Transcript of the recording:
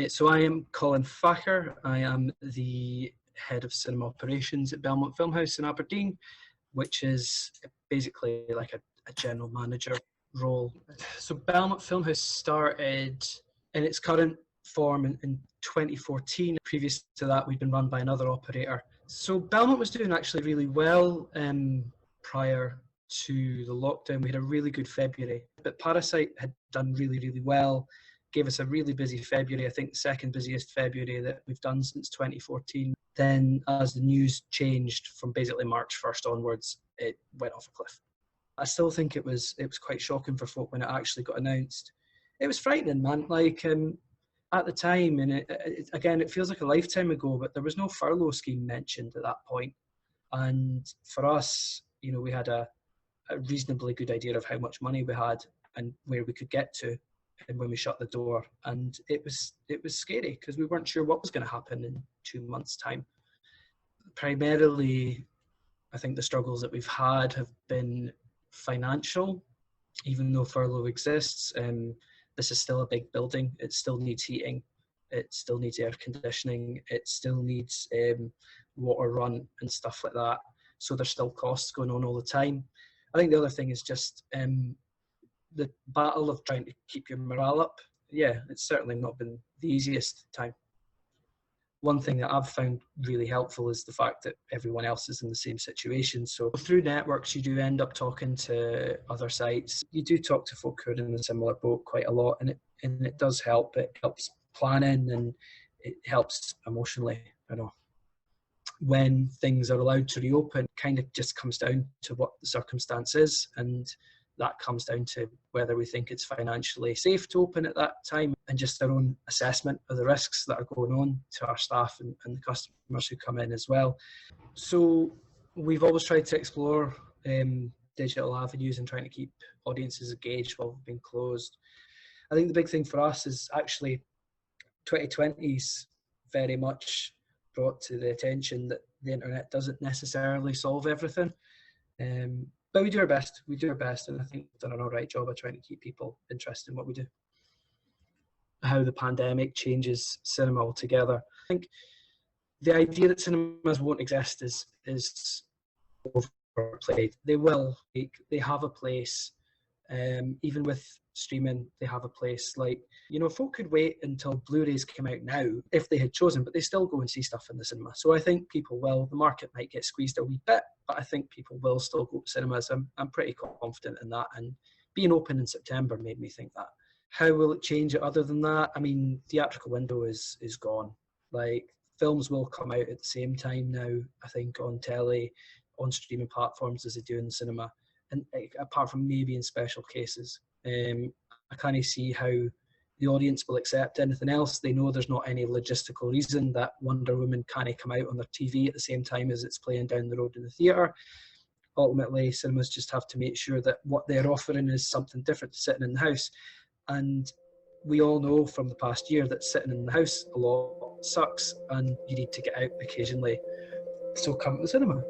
So I am Colin Farquhar. I am the head of cinema operations at Belmont Filmhouse in Aberdeen, which is basically like a general manager role. So Belmont Filmhouse started in its current form in 2014. Previous to that, we'd been run by another operator. So Belmont was doing actually really well prior to the lockdown. We had a really good February, but Parasite had done really, really well. Gave us a really busy February, I think the second busiest February that we've done since 2014. Then as the news changed from basically March 1st onwards, it went off a cliff. I still think it was quite shocking for folk when it actually got announced. It was frightening, man. Like at the time, and again, it feels like a lifetime ago, but there was no furlough scheme mentioned at that point. And for us, you know, we had a reasonably good idea of how much money we had and where we could get to. And when we shut the door, and it was scary because we weren't sure what was going to happen in 2 months' time. Primarily, I think the struggles that we've had have been financial, even though furlough exists. This is still a big building. It still needs heating. It still needs air conditioning. It still needs water run and stuff like that. So there's still costs going on all the time. I think the other thing is just the battle of trying to keep your morale up. Yeah, it's certainly not been the easiest time. One thing that I've found really helpful is the fact that everyone else is in the same situation. So through networks, you do end up talking to other sites. You do talk to folk who are in a similar boat quite a lot, and it does help. It helps planning and it helps emotionally. I know when things are allowed to reopen, it kind of just comes down to what the circumstance is, and that comes down to whether we think it's financially safe to open at that time and just our own assessment of the risks that are going on to our staff and the customers who come in as well. So we've always tried to explore digital avenues and trying to keep audiences engaged while we've been closed. I think the big thing for us is actually 2020's very much brought to the attention that the internet doesn't necessarily solve everything. But we do our best. We do our best, and I think we've done an all right job of trying to keep people interested in what we do. How the pandemic changes cinema altogether. I think the idea that cinemas won't exist is overplayed. They will. They have a place. Even with streaming, they have a place. Like, you know, folk could wait until Blu-rays came out now if they had chosen, but they still go and see stuff in the cinema. So I think people will. The market might get squeezed a wee bit, but I think people will still go to cinemas. I'm pretty confident in that. And being open in September made me think that. How will it change it other than that? I mean, theatrical window is gone. Like, films will come out at the same time now, I think, on telly, on streaming platforms as they do in the cinema. And apart from maybe in special cases, I can't see how the audience will accept anything else. They know there's not any logistical reason that Wonder Woman can't come out on their TV at the same time as it's playing down the road in the theatre. Ultimately, cinemas just have to make sure that what they're offering is something different to sitting in the house. And we all know from the past year that sitting in the house a lot sucks and you need to get out occasionally. So come to the cinema.